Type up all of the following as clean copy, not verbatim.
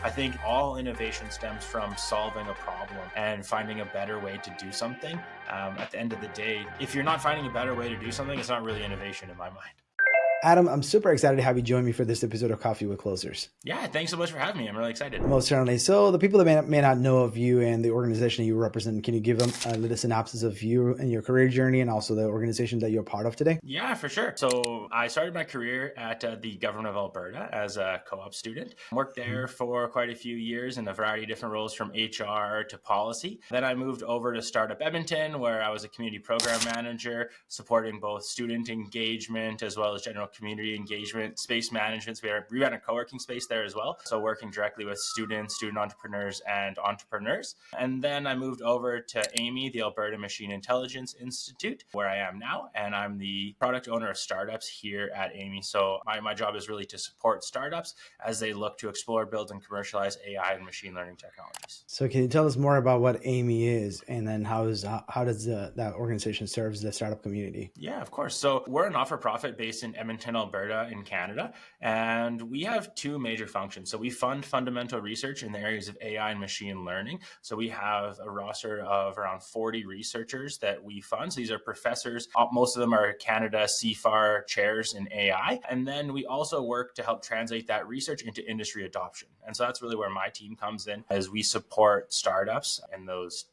I think all innovation stems from solving a problem and finding a better way to do something. At the end of the day, if you're not finding a better way to do something, it's not really innovation in my mind. Adam, I'm super excited to have you join me for this episode of Coffee with Closers. Yeah, thanks so much for having me. I'm really excited. Most certainly. So the people that may not know of you and the organization you represent, can you give them a little synopsis of you and your career journey and also the organization that you're part of today? Yeah, for sure. So I started my career at the government of Alberta as a co-op student. Worked there for quite a few years in a variety of different roles from HR to policy. Then I moved over to Startup Edmonton, where I was a community program manager, supporting both student engagement as well as general community engagement, space management. So we ran a co-working space there as well. So working directly with students, student entrepreneurs, and entrepreneurs. And then I moved over to AIME, the Alberta Machine Intelligence Institute, where I am now. And I'm the product owner of startups here at Amii. So my job is really to support startups as they look to explore, build, and commercialize AI and machine learning technologies. So can you tell us more about what Amii is and then how does that organization serves the startup community? Yeah, of course. So we're a not-for-profit based in Edmonton, Alberta in Canada, and we have two major functions. So we fund fundamental research in the areas of AI and machine learning. So we have a roster of around 40 researchers that we fund. So these are professors. Most of them are Canada CFAR chairs in AI. And then we also work to help translate that research into industry adoption. And so that's really where my team comes in, as we support startups and those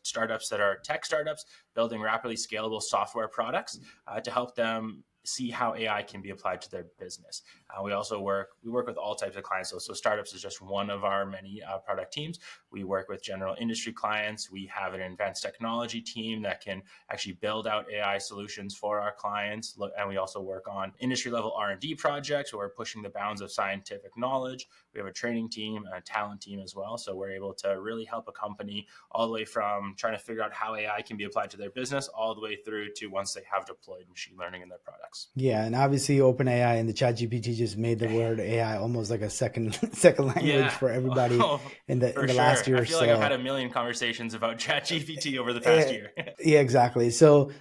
startups that are tech startups building rapidly scalable software products to help them see how AI can be applied to their business. We also work with all types of clients. So startups is just one of our many product teams. We work with general industry clients. We have an advanced technology team that can actually build out AI solutions for our clients. And we also work on industry level R&D projects where we're pushing the bounds of scientific knowledge. We have a training team, a talent team as well. So we're able to really help a company all the way from trying to figure out how AI can be applied to their business all the way through to once they have deployed machine learning in their products. Yeah, and obviously OpenAI and the ChatGPT just made the word AI almost like a second language for everybody in the last year or so. I feel like I've had a million conversations about ChatGPT over the past year. Yeah, exactly. So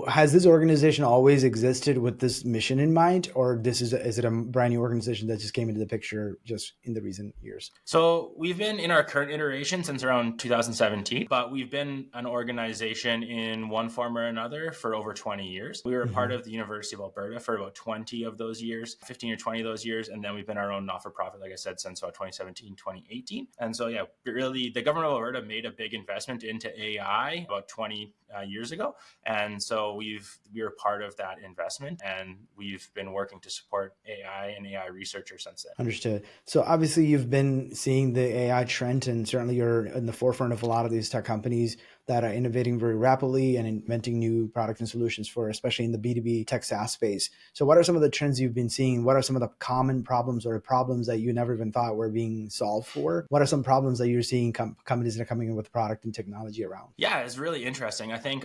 has this organization always existed with this mission in mind, or is it a brand new organization that just came into the picture just in the recent years? So we've been in our current iteration since around 2017, but we've been an organization in one form or another for over 20 years. We were a part of the University of Alberta for about 20 of those years, 15 or 20 of those years. And then we've been our own not-for-profit, like I said, since about 2017, 2018. And so, yeah, really the government of Alberta made a big investment into AI about 20 years ago. And so we were part of that investment, and we've been working to support AI and AI researchers since then. Understood. So obviously you've been seeing the AI trend, and certainly you're in the forefront of a lot of these tech companies that are innovating very rapidly and inventing new products and solutions for, especially in the B2B tech SaaS space. So what are some of the trends you've been seeing? What are some of the common problems or problems that you never even thought were being solved for? What are some problems that you're seeing companies that are coming in with product and technology around? Yeah, it's really interesting. I think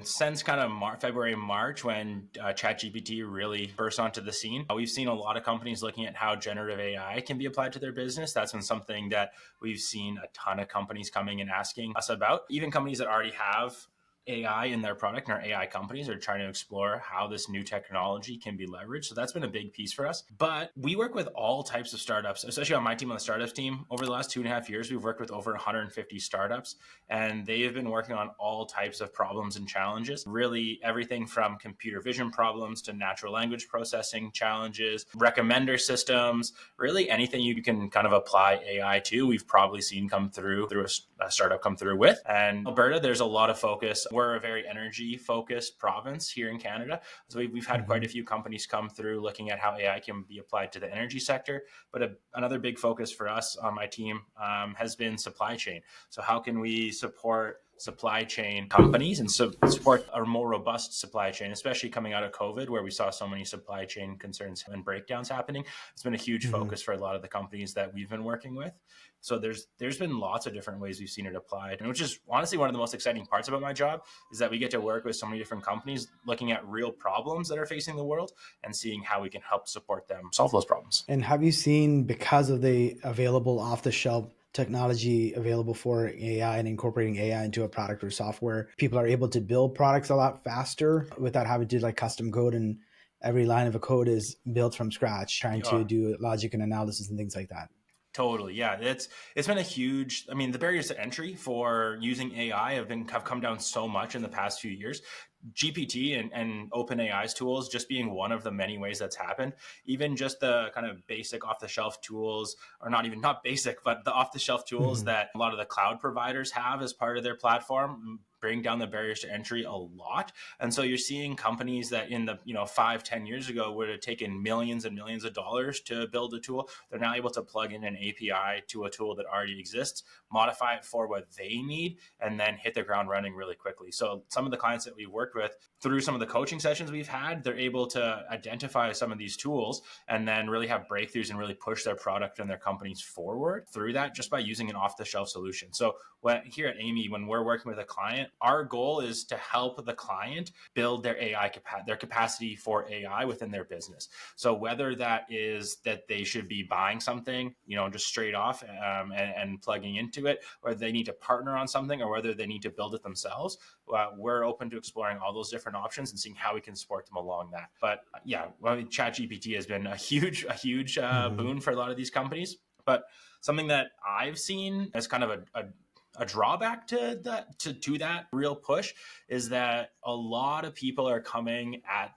since kind of February, March, when ChatGPT really burst onto the scene, we've seen a lot of companies looking at how generative AI can be applied to their business. That's been something that we've seen a ton of companies coming and asking us about. Even companies that already have AI in their product, and our AI companies are trying to explore how this new technology can be leveraged. So that's been a big piece for us. But we work with all types of startups, especially on my team, on the startups team. Over the last 2.5 years, we've worked with over 150 startups, and they have been working on all types of problems and challenges. Really everything from computer vision problems to natural language processing challenges, recommender systems, really anything you can kind of apply AI to, we've probably seen come through a startup come through with. And Alberta, there's a lot of focus. We're a very energy-focused province here in Canada. So we've had quite a few companies come through looking at how AI can be applied to the energy sector. But another big focus for us on my team has been supply chain. So how can we support supply chain companies and support a more robust supply chain, especially coming out of COVID, where we saw so many supply chain concerns and breakdowns happening? It's been a huge focus for a lot of the companies that we've been working with. So there's been lots of different ways we've seen it applied, and which is honestly one of the most exciting parts about my job, is that we get to work with so many different companies looking at real problems that are facing the world and seeing how we can help support them solve those problems. And have you seen, because of the available off-the-shelf technology available for AI and incorporating AI into a product or software, people are able to build products a lot faster without having to like custom code, and every line of a code is built from scratch, trying to do logic and analysis and things like that? Totally. Yeah. It's been a huge, I mean, the barriers to entry for using AI have come down so much in the past few years. GPT and OpenAI's tools just being one of the many ways that's happened. Even just the kind of basic off the shelf tools, or not basic, but the off the shelf tools Mhm. that a lot of the cloud providers have as part of their platform bring down the barriers to entry a lot. And so you're seeing companies that in the 5-10 years ago would have taken millions and millions of dollars to build a tool. They're now able to plug in an API to a tool that already exists, modify it for what they need, and then hit the ground running really quickly. So some of the clients that we worked with through some of the coaching sessions we've had, they're able to identify some of these tools and then really have breakthroughs and really push their product and their companies forward through that just by using an off-the-shelf solution. So here at AIME, when we're working with a client, our goal is to help the client build their their capacity for AI within their business. So whether that is that they should be buying something, just straight off and plugging into it, or they need to partner on something, or whether they need to build it themselves, we're open to exploring all those different options and seeing how we can support them along that. But yeah, ChatGPT has been a huge Mhm. boon for a lot of these companies. But something that I've seen as kind of a drawback to that real push is that a lot of people are coming at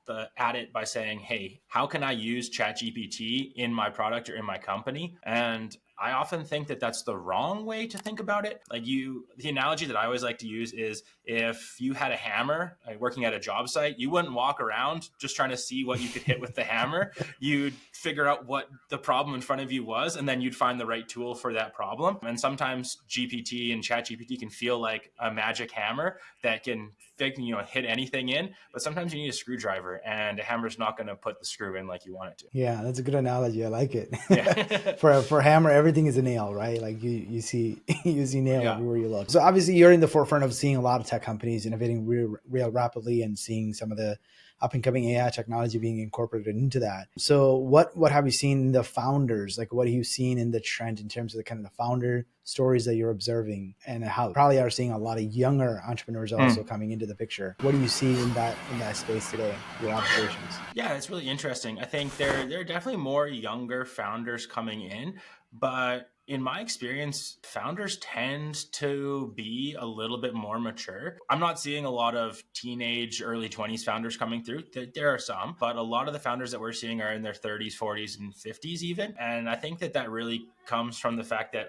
it by saying, hey, how can I use ChatGPT in my product or in my company? And I often think that that's the wrong way to think about it. The analogy that I always like to use is if you had a hammer working at a job site, you wouldn't walk around just trying to see what you could hit with the hammer. You'd figure out what the problem in front of you was, and then you'd find the right tool for that problem. And sometimes GPT and ChatGPT can feel like a magic hammer that can hit anything in, but sometimes you need a screwdriver, and a hammer's not going to put the screw in like you want it to. Yeah, that's a good analogy. I like it. Yeah. For hammer, everything is a nail, right? Like you see you see nail Yeah. everywhere you look. So obviously you're in the forefront of seeing a lot of tech companies innovating real rapidly and seeing some of the up and coming AI technology being incorporated into that. So what have you seen in the founders? Like what have you seen in the trend in terms of the kind of the founder stories that you're observing, and how probably are seeing a lot of younger entrepreneurs also coming into the picture? What do you see in that space today? Your observations? Yeah, it's really interesting. I think there are definitely more younger founders coming in, but in my experience, founders tend to be a little bit more mature. I'm not seeing a lot of teenage, early 20s founders coming through. There are some, but a lot of the founders that we're seeing are in their 30s, 40s, and 50s even. And I think that really comes from the fact that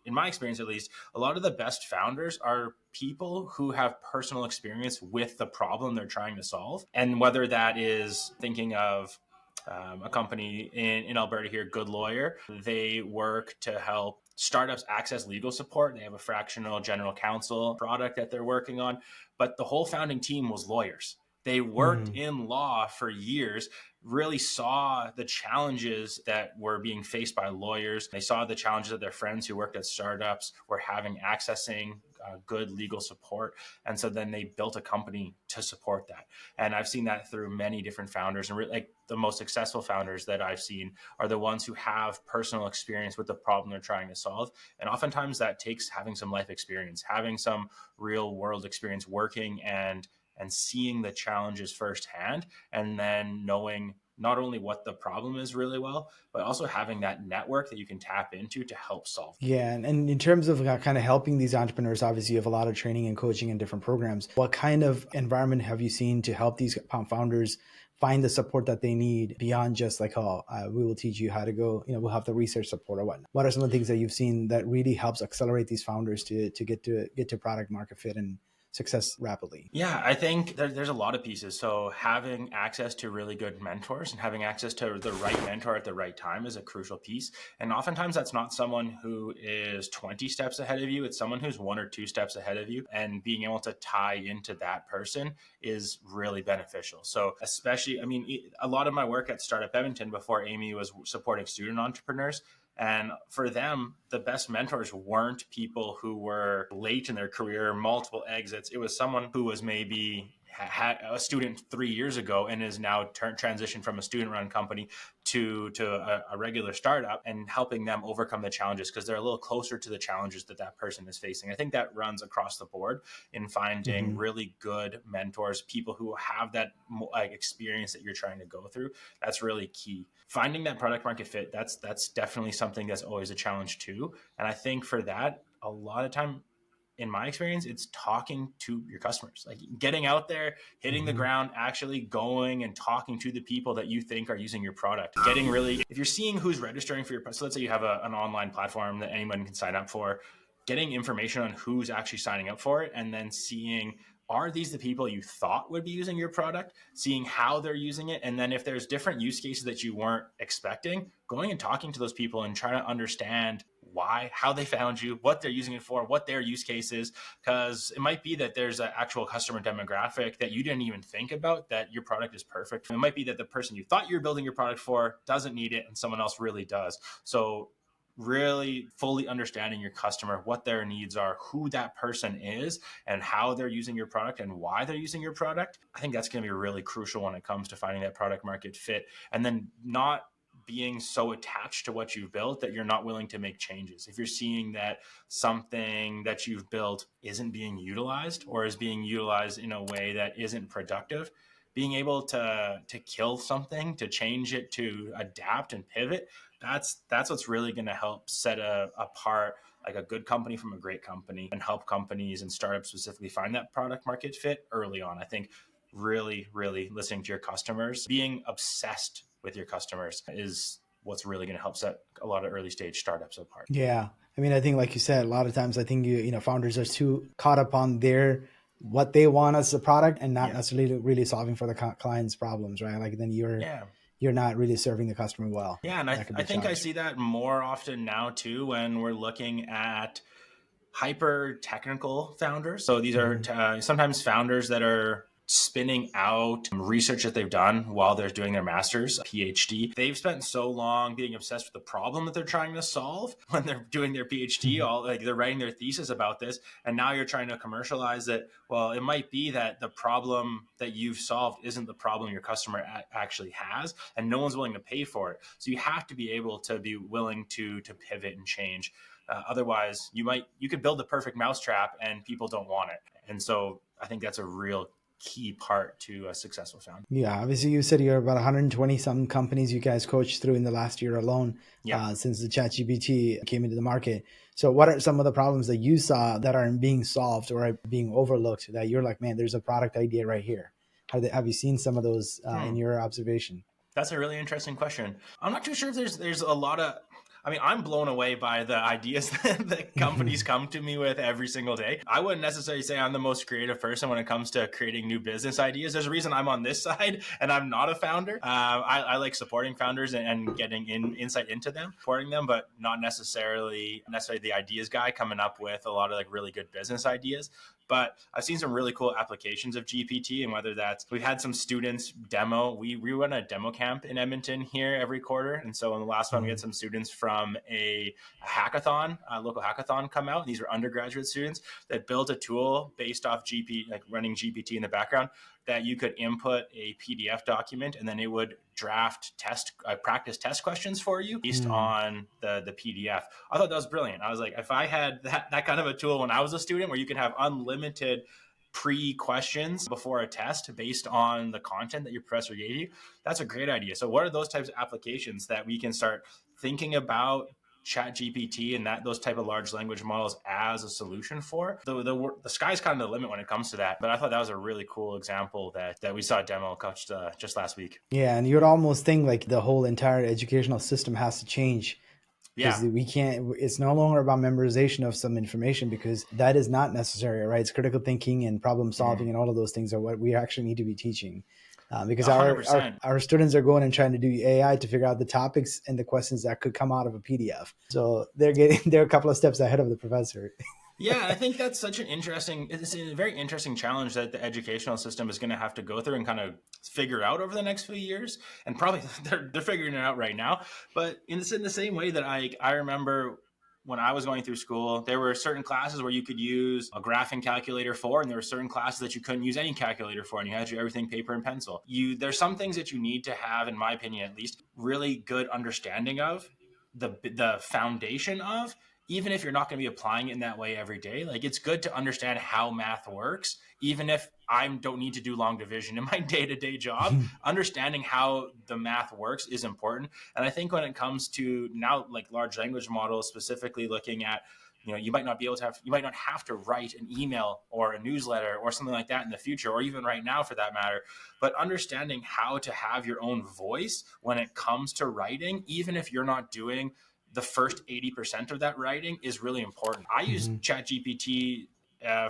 in my experience at least, a lot of the best founders are people who have personal experience with the problem they're trying to solve. And whether that is thinking of a company in Alberta here, Good Lawyer, they work to help startups access legal support. They have a fractional general counsel product that they're working on, but the whole founding team was lawyers. They worked Mm. in law for years, really saw the challenges that were being faced by lawyers. They saw the challenges that their friends who worked at startups were having accessing good legal support. And so then they built a company to support that. And I've seen that through many different founders. And like the most successful founders that I've seen are the ones who have personal experience with the problem they're trying to solve. And oftentimes that takes having some life experience, having some real world experience working and seeing the challenges firsthand, and then knowing not only what the problem is really well, but also having that network that you can tap into to help solve them. Yeah, and in terms of kind of helping these entrepreneurs, obviously you have a lot of training and coaching and different programs. What kind of environment have you seen to help these founders find the support that they need beyond just like, we will teach you how to go, we'll have the research support or whatnot? What are some of the things that you've seen that really helps accelerate these founders to get to product market fit and success rapidly? Yeah, I think there's a lot of pieces. So having access to really good mentors and having access to the right mentor at the right time is a crucial piece. And oftentimes that's not someone who is 20 steps ahead of you. It's someone who's 1 or 2 steps ahead of you. And being able to tie into that person is really beneficial. So especially, I mean, a lot of my work at Startup Edmonton before AIME was supporting student entrepreneurs. And for them, the best mentors weren't people who were late in their career, multiple exits. It was someone who was maybe had a student 3 years ago and is now transitioned from a student-run company to a regular startup, and helping them overcome the challenges because they're a little closer to the challenges that that person is facing. I think that runs across the board in finding really good mentors, people who have that like experience that you're trying to go through. That's really key. Finding that product market fit, that's definitely something that's always a challenge too. And I think for that, a lot of time, in my experience, it's talking to your customers, like getting out there, hitting the ground, actually going and talking to the people that you think are using your product. Getting really, if you're seeing who's registering for your, so let's say you have an online platform that anyone can sign up for, getting information on who's actually signing up for it, and then seeing, are these the people you thought would be using your product, seeing how they're using it. And then if there's different use cases that you weren't expecting, going and talking to those people and trying to understand why, how they found you, what they're using it for, what their use case is. Because it might be that there's an actual customer demographic that you didn't even think about that your product is perfect. It might be that the person you thought you were building your product for doesn't need it and someone else really does. So really fully understanding your customer, what their needs are, who that person is, and how they're using your product and why they're using your product. I think that's going to be really crucial when it comes to finding that product market fit. And then not being so attached to what you've built that you're not willing to make changes. If you're seeing that something that you've built isn't being utilized or is being utilized in a way that isn't productive, being able to kill something, to change it, to adapt and pivot, that's what's really going to help set apart like a good company from a great company, and help companies and startups specifically find that product market fit early on. I think really, really listening to your customers, being obsessed with your customers is what's really going to help set a lot of early stage startups apart. Yeah. I mean, I think, like you said, a lot of times I think founders are too caught up on what they want as a product and not necessarily really solving for the client's problems, right? Like then you're not really serving the customer well. Yeah. And I think I see that more often now too, when we're looking at hyper technical founders. So these are sometimes founders that are spinning out research that they've done while they're doing their master's, PhD. They've spent so long being obsessed with the problem that they're trying to solve when they're doing their PhD, all like they're writing their thesis about this. And now you're trying to commercialize it. Well, it might be that the problem that you've solved isn't the problem your customer actually has, and no one's willing to pay for it. So you have to be able to be willing to pivot and change. Otherwise, you could build the perfect mousetrap and people don't want it. And so I think that's a real key part to a successful founder. Yeah, obviously you said you're about 120 some companies you guys coached through in the last year alone, since the ChatGPT came into the market. So what are some of the problems that you saw that aren't being solved or are being overlooked that you're like, man, there's a product idea right here? Have you seen some of those in your observation? That's a really interesting question. I'm not too sure if there's a lot of, I mean, I'm blown away by the ideas that companies come to me with every single day. I wouldn't necessarily say I'm the most creative person when it comes to creating new business ideas. There's a reason I'm on this side and I'm not a founder. I like supporting founders and getting insight into them, supporting them, but not necessarily the ideas guy coming up with a lot of like really good business ideas. But I've seen some really cool applications of GPT, and whether that's, we've had some students demo. We run a demo camp in Edmonton here every quarter. And so in the last one, we had some students from a hackathon, a local hackathon come out. These were undergraduate students that built a tool based off GPT, like running GPT in the background, that you could input a PDF document and then it would draft practice test questions for you based on the PDF. I thought that was brilliant. I was like, if I had that kind of a tool when I was a student where you could have unlimited pre-questions before a test based on the content that your professor gave you, that's a great idea. So what are those types of applications that we can start thinking about ChatGPT and those type of large language models as a solution for? The sky's kind of the limit when it comes to that. But I thought that was a really cool example that we saw a demo coached just last week. Yeah, and you'd almost think like the whole entire educational system has to change. Yeah, we can't, it's no longer about memorization of some information, because that is not necessary, right? It's critical thinking and problem solving and all of those things are what we actually need to be teaching. Because our students are going and trying to do AI to figure out the topics and the questions that could come out of a PDF. So they're a couple of steps ahead of the professor. Yeah, I think that's it's a very interesting challenge that the educational system is going to have to go through and kind of figure out over the next few years. And probably they're figuring it out right now. But in the same way that I remember when I was going through school, there were certain classes where you could use a graphing calculator for, and there were certain classes that you couldn't use any calculator for, and you had to do everything paper and pencil. There's some things that you need to have, in my opinion, at least, really good understanding of, the foundation of, even if you're not going to be applying it in that way every day. Like, it's good to understand how math works, even if I don't need to do long division in my day-to-day job. Understanding how the math works is important. And I think when it comes to now, like large language models, specifically looking at, you might not have to write an email or a newsletter or something like that in the future, or even right now for that matter, but understanding how to have your own voice when it comes to writing, even if you're not doing the first 80% of that writing, is really important. I use ChatGPT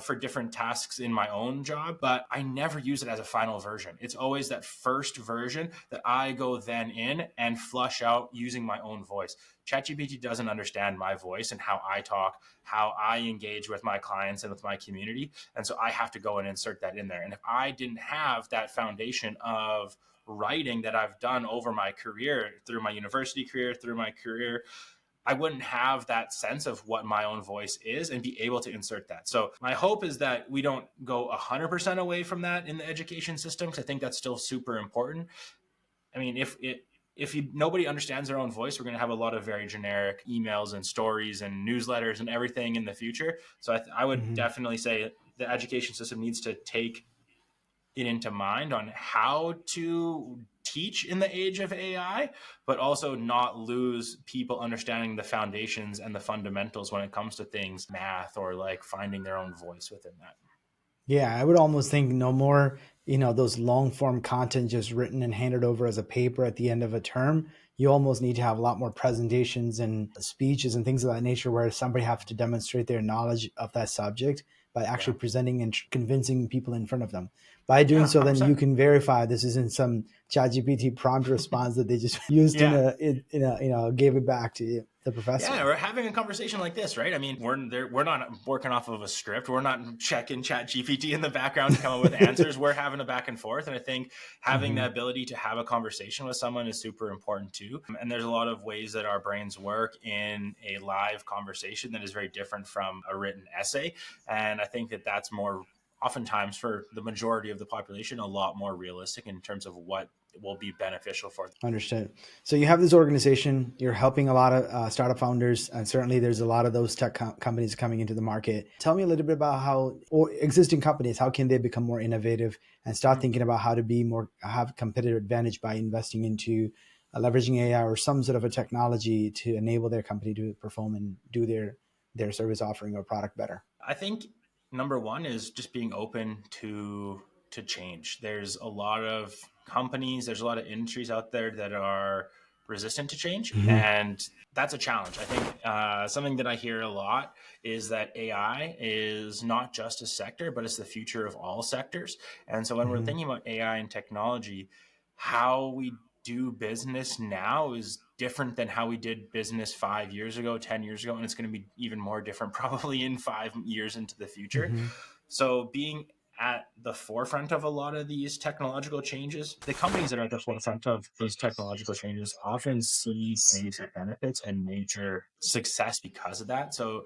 for different tasks in my own job, but I never use it as a final version. It's always that first version that I go then in and flush out using my own voice. ChatGPT doesn't understand my voice and how I talk, how I engage with my clients and with my community. And so I have to go and insert that in there. And if I didn't have that foundation of writing that I've done over my career, through my university career, through my career, I wouldn't have that sense of what my own voice is and be able to insert that. So my hope is that we don't go 100% away from that in the education system, because I think that's still super important. I mean, if nobody understands their own voice, we're going to have a lot of very generic emails and stories and newsletters and everything in the future. So I would definitely say the education system needs to take it into mind on how to teach in the age of AI, but also not lose people understanding the foundations and the fundamentals when it comes to things, math, or like finding their own voice within that. Yeah, I would almost think no more, those long form content just written and handed over as a paper at the end of a term. You almost need to have a lot more presentations and speeches and things of that nature, where somebody has to demonstrate their knowledge of that subject by actually presenting and convincing people in front of them. By doing so, then you can verify this isn't some ChatGPT prompt response that they just used gave it back to the professor. Yeah, we're having a conversation like this, right? I mean, we're not working off of a script. We're not checking ChatGPT in the background to come up with answers. We're having a back and forth. And I think having the ability to have a conversation with someone is super important too. And there's a lot of ways that our brains work in a live conversation that is very different from a written essay. And I think that that's more, oftentimes for the majority of the population, a lot more realistic in terms of what will be beneficial for them. Understood. So you have this organization, you're helping a lot of startup founders, and certainly there's a lot of those tech companies coming into the market. Tell me a little bit about how, or existing companies, how can they become more innovative and start thinking about how to have competitive advantage by investing into leveraging AI or some sort of a technology to enable their company to perform and do their service offering or product better? I think number one is just being open to change. There's a lot of companies, there's a lot of industries out there that are resistant to change, and that's a challenge. I think something that I hear a lot is that AI is not just a sector, but it's the future of all sectors. And so when we're thinking about AI and technology, how we do business now is different than how we did business 5 years ago, 10 years ago, and it's going to be even more different probably in 5 years into the future. So being at the forefront of a lot of these technological changes, the companies that are at the forefront of these technological changes often see major benefits and major success because of that. So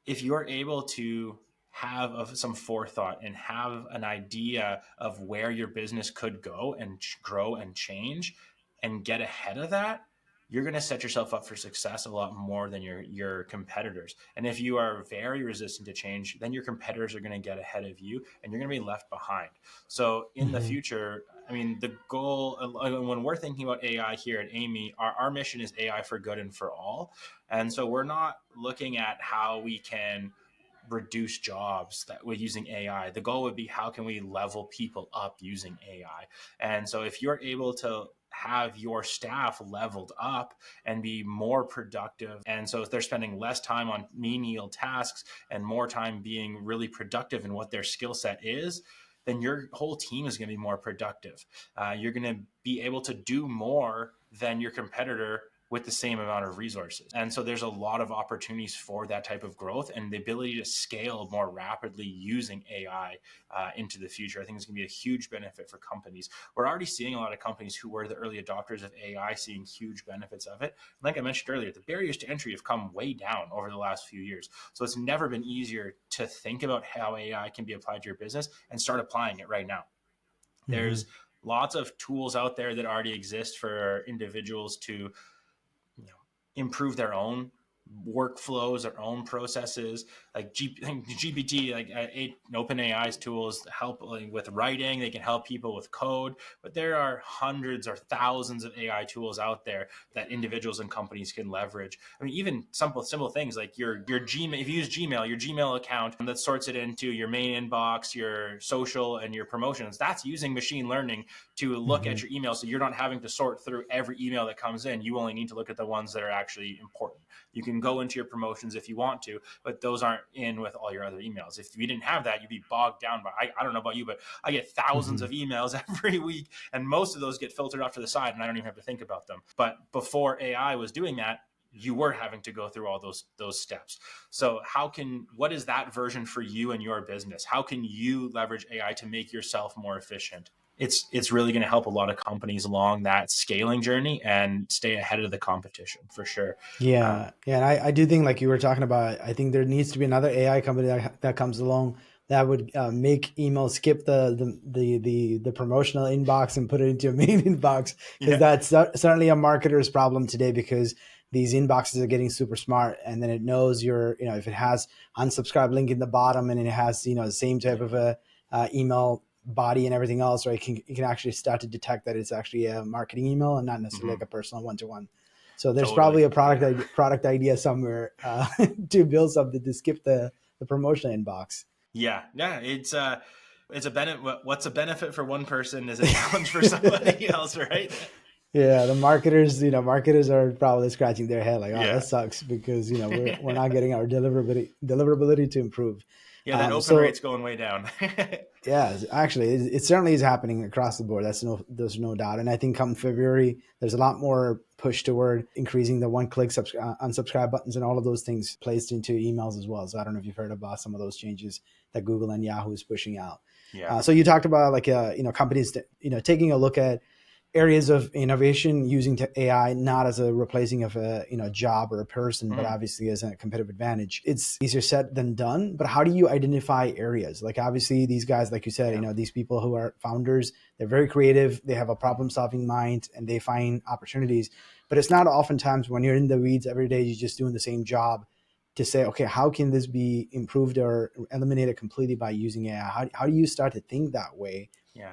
if you're able to have some forethought and have an idea of where your business could go and grow and change and get ahead of that, you're going to set yourself up for success a lot more than your competitors. And if you are very resistant to change, then your competitors are going to get ahead of you and you're going to be left behind. So in the future, I mean, the goal, when we're thinking about AI here at AIME, our mission is AI for good and for all. And so we're not looking at how we can reduce jobs that we're using AI. The goal would be, how can we level people up using AI? And so if you're able to have your staff leveled up and be more productive, and so if they're spending less time on menial tasks and more time being really productive in what their skill set is, then your whole team is going to be more productive. You're going to be able to do more than your competitor with the same amount of resources. And so there's a lot of opportunities for that type of growth and the ability to scale more rapidly using AI into the future. I think it's going to be a huge benefit for companies. We're already seeing a lot of companies who were the early adopters of AI seeing huge benefits of it. Like I mentioned earlier, the barriers to entry have come way down over the last few years. So it's never been easier to think about how AI can be applied to your business and start applying it right now. There's lots of tools out there that already exist for individuals to improve their own workflows, their own processes, like GPT, like OpenAI's tools help with writing. They can help people with code, but there are hundreds or thousands of AI tools out there that individuals and companies can leverage. I mean, even simple things like your Gmail. If you use Gmail, your Gmail account that sorts it into your main inbox, your social, and your promotions. That's using machine learning to look at your email, so you're not having to sort through every email that comes in. You only need to look at the ones that are actually important. You can go into your promotions if you want to, but those aren't in with all your other emails. If you didn't have that, you'd be bogged down by, I don't know about you, but I get thousands of emails every week, and most of those get filtered off to the side and I don't even have to think about them. But before AI was doing that, you were having to go through all those steps. So what is that version for you and your business? How can you leverage AI to make yourself more efficient? It's really going to help a lot of companies along that scaling journey and stay ahead of the competition for sure. Yeah. And I do think, like you were talking about, I think there needs to be another AI company that comes along that would make email skip the promotional inbox and put it into a main inbox, because that's certainly a marketer's problem today, because these inboxes are getting super smart, and then it knows if it has unsubscribe link in the bottom and it has, the same type of a email body and everything else, right? It can actually start to detect that it's actually a marketing email and not necessarily like a personal one-to-one. So there's probably a product idea somewhere to build something to skip the promotional inbox. Yeah. It's a benefit. What's a benefit for one person is a challenge for somebody else, right? Yeah, the marketers are probably scratching their head like, oh, that sucks, because we're not getting our deliverability to improve. Yeah, that open rate's going way down. Yeah, actually, it certainly is happening across the board. There's no doubt. And I think come February, there's a lot more push toward increasing the one-click unsubscribe buttons and all of those things placed into emails as well. So I don't know if you've heard about some of those changes that Google and Yahoo is pushing out. Yeah. So you talked about companies taking a look at areas of innovation using AI, not as a replacing of a job or a person, but obviously as a competitive advantage. It's easier said than done, but how do you identify areas? Like, obviously these guys, like you said, these people who are founders, they're very creative, they have a problem-solving mind, and they find opportunities. But it's not oftentimes when you're in the weeds every day, you're just doing the same job, to say, okay, how can this be improved or eliminated completely by using AI? How do you start to think that way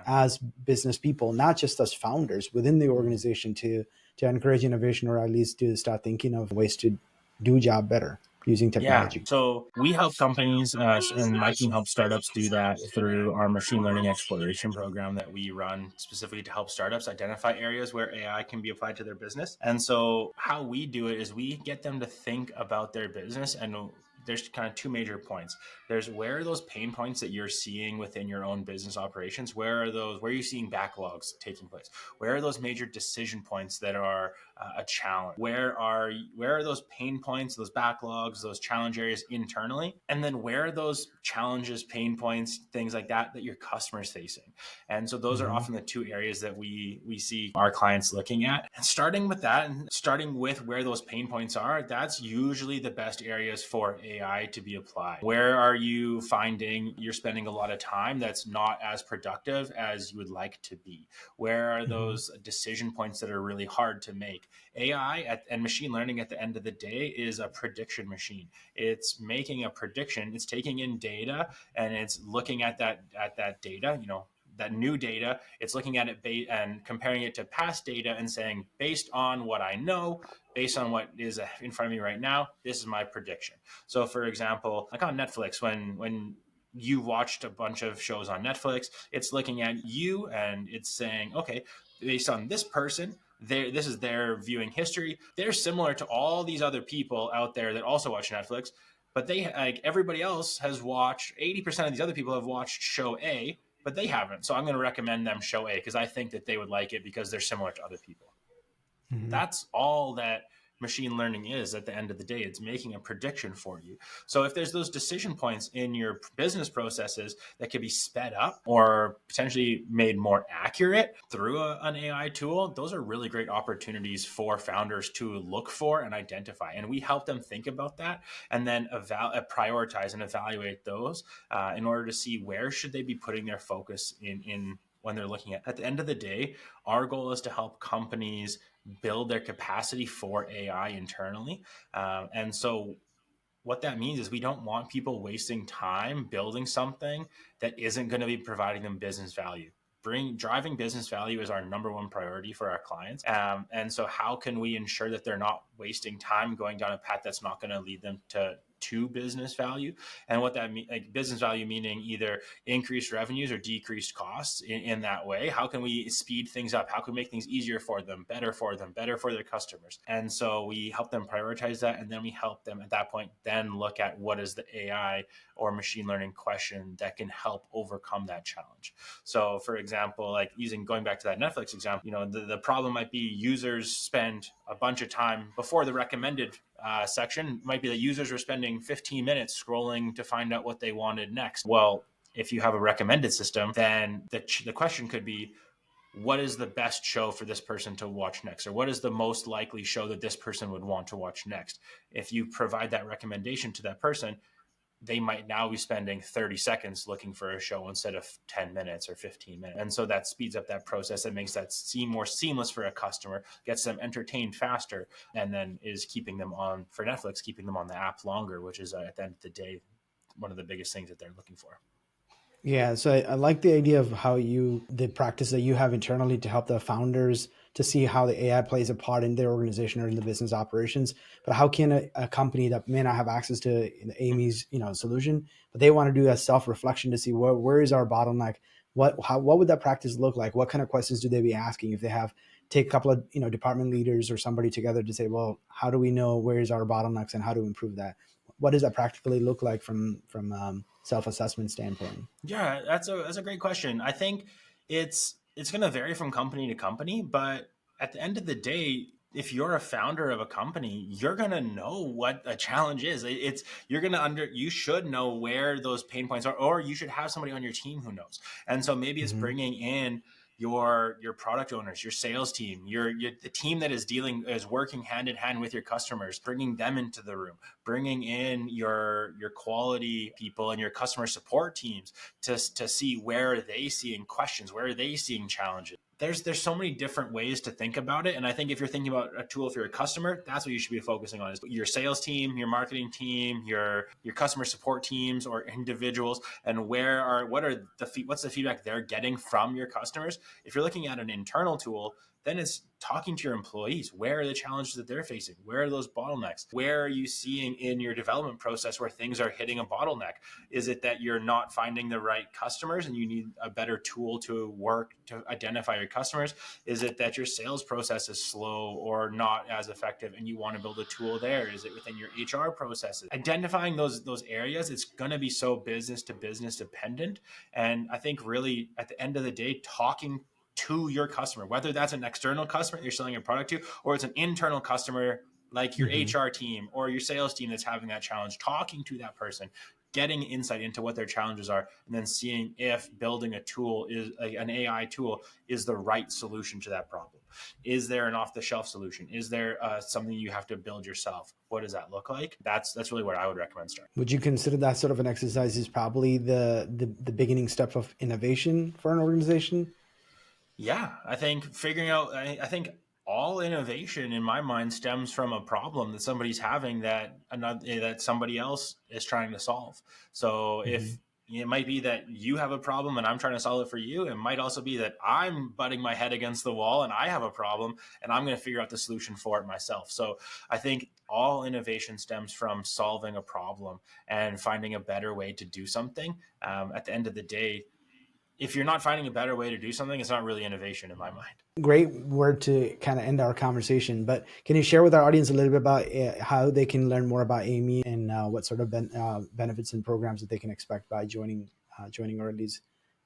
as business people, not just as founders within the organization, to encourage innovation, or at least to start thinking of ways to do a job better using technology? Yeah. So we help companies and my team helps startups do that through our machine learning exploration program that we run specifically to help startups identify areas where AI can be applied to their business. And so how we do it is we get them to think about their business, and there's kind of two major points. There's where are those pain points that you're seeing within your own business operations? Where are you seeing backlogs taking place? Where are those major decision points that are a challenge? Where are those pain points, those backlogs, those challenge areas internally? And then where are those challenges, pain points, things like that your customer's facing? And so those are often the two areas that we see our clients looking at. And starting with that, and starting with where those pain points are, that's usually the best areas for AI to be applied. Where are you finding you're spending a lot of time that's not as productive as you would like to be? Where are those decision points that are really hard to make? AI and machine learning at the end of the day is a prediction machine. It's making a prediction. It's taking in data and it's looking at that data, that new data. It's looking at it and comparing it to past data and saying, based on what I know, based on what is in front of me right now, this is my prediction. So for example, like on Netflix, when you watched a bunch of shows on Netflix, it's looking at you and it's saying, okay, based on this person, this is their viewing history. They're similar to all these other people out there that also watch Netflix, but everybody else has watched, 80% of these other people have watched show A, but they haven't. So I'm going to recommend them show A because I think that they would like it because they're similar to other people. Mhm. That's all that machine learning is at the end of the day. It's making a prediction for you. So if there's those decision points in your business processes that could be sped up or potentially made more accurate through an AI tool, those are really great opportunities for founders to look for and identify. And we help them think about that and then prioritize and evaluate those in order to see where should they be putting their focus in when they're looking at the end of the day. Our goal is to help companies build their capacity for AI internally. And so what that means is we don't want people wasting time building something that isn't going to be providing them business value. Driving business value is our number one priority for our clients. And so how can we ensure that they're not wasting time going down a path that's not going to lead them to business value? And what that means, like business value meaning either increased revenues or decreased costs in that way. How can we speed things up? How can we make things easier for them, better for their customers? And so we help them prioritize that. And then we help them at that point then look at what is the AI or machine learning question that can help overcome that challenge. So for example, like going back to that Netflix example, the problem might be users spend a bunch of time before the recommended section. Might be that users were spending 15 minutes scrolling to find out what they wanted next. Well, if you have a recommended system, then the question could be, what is the best show for this person to watch next? Or what is the most likely show that this person would want to watch next? If you provide that recommendation to that person, they might now be spending 30 seconds looking for a show instead of 10 minutes or 15 minutes. And so that speeds up that process. It makes that seem more seamless for a customer, gets them entertained faster, and then is keeping them on, for Netflix, keeping them on the app longer, which is at the end of the day, one of the biggest things that they're looking for. Yeah, so I like the idea of the practice that you have internally to help the founders to see how the AI plays a part in their organization or in the business operations. But how can a company that may not have access to the Amy's solution, but they want to do a self-reflection to see where is our bottleneck? What would that practice look like? What kind of questions do they be asking if they take a couple of department leaders or somebody together to say, well, how do we know where is our bottlenecks and how to improve that? What does that practically look like from self-assessment standpoint? Yeah, that's a great question. I think it's going to vary from company to company, but at the end of the day, if you're a founder of a company, you're going to know what a challenge is. You should know where those pain points are, or you should have somebody on your team who knows. And so maybe it's Mm-hmm. bringing in your product owners, your sales team, the team that is working hand in hand with your customers, bringing them into the room, bringing in your quality people and your customer support teams to see where are they seeing questions, where are they seeing challenges. There's so many different ways to think about it. And I think if you're thinking about a tool for your customer, that's what you should be focusing on, is your sales team, your marketing team, your customer support teams or individuals, and what's the feedback they're getting from your customers. If you're looking at an internal tool, then it's talking to your employees. Where are the challenges that they're facing? Where are those bottlenecks? Where are you seeing in your development process where things are hitting a bottleneck? Is it that you're not finding the right customers and you need a better tool to identify your customers? Is it that your sales process is slow or not as effective and you want to build a tool there? Is it within your HR processes? Identifying those areas, it's going to be so business to business dependent. And I think really at the end of the day, talking to your customer, whether that's an external customer that you're selling a product to, or it's an internal customer like your Mm-hmm. HR team or your sales team that's having that challenge, talking to that person, getting insight into what their challenges are, and then seeing if building an AI tool is the right solution to that problem. Is there an off-the-shelf solution? Is there something you have to build yourself? What does that look like? That's really what I would recommend starting. Would you consider that sort of an exercise is probably the beginning step of innovation for an organization? Yeah, I think I think all innovation in my mind stems from a problem that somebody's having that somebody else is trying to solve. So Mm-hmm. if it might be that you have a problem and I'm trying to solve it for you. It might also be that I'm butting my head against the wall and I have a problem and I'm going to figure out the solution for it myself. So I think all innovation stems from solving a problem and finding a better way to do something. At the end of the day, if you're not finding a better way to do something, it's not really innovation in my mind. Great word to kind of end our conversation. But can you share with our audience a little bit about how they can learn more about AIME and what sort of benefits and programs that they can expect by joining Early's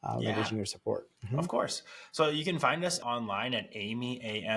leveraging your support. Of course. So you can find us online at AMii.ca,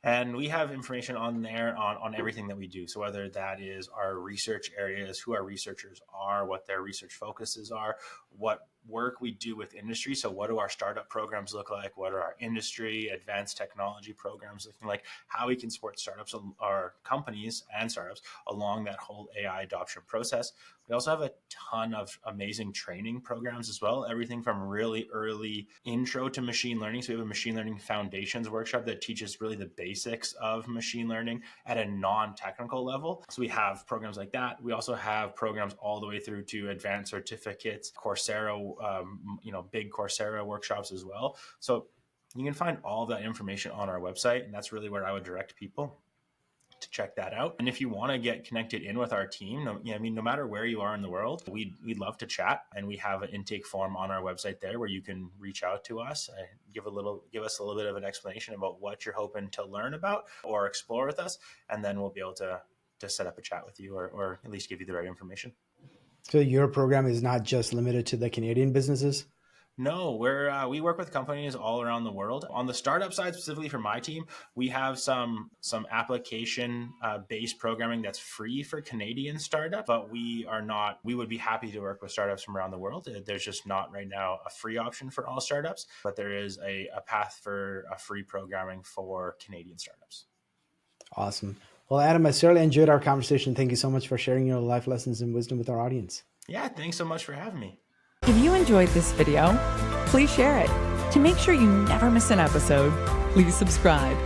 and we have information on there on everything that we do. So whether that is our research areas, who our researchers are, what their research focuses are, what work we do with industry. So what do our startup programs look like? What are our industry advanced technology programs looking like? How we can support startups or companies and startups along that whole AI adoption process. We also have a ton of amazing training programs as well. Everything from really early intro to machine learning. So we have a machine learning foundations workshop that teaches really the basics of machine learning at a non-technical level. So we have programs like that. We also have programs all the way through to advanced certificates, Coursera, big Coursera workshops as well. So you can find all of that information on our website, and that's really where I would direct people to check that out. And if you want to get connected in with our team, no matter where you are in the world, we'd love to chat. And we have an intake form on our website there where you can reach out to us, give us a little bit of an explanation about what you're hoping to learn about or explore with us, and then we'll be able to set up a chat with you or at least give you the right information. So your program is not just limited to the Canadian businesses? No, we work with companies all around the world. On the startup side, specifically for my team, we have some application based programming that's free for Canadian startups, but we would be happy to work with startups from around the world. There's just not right now a free option for all startups, but there is a path for a free programming for Canadian startups. Awesome. Well, Adam, I certainly enjoyed our conversation. Thank you so much for sharing your life lessons and wisdom with our audience. Yeah, thanks so much for having me. If you enjoyed this video, please share it. To make sure you never miss an episode, please subscribe.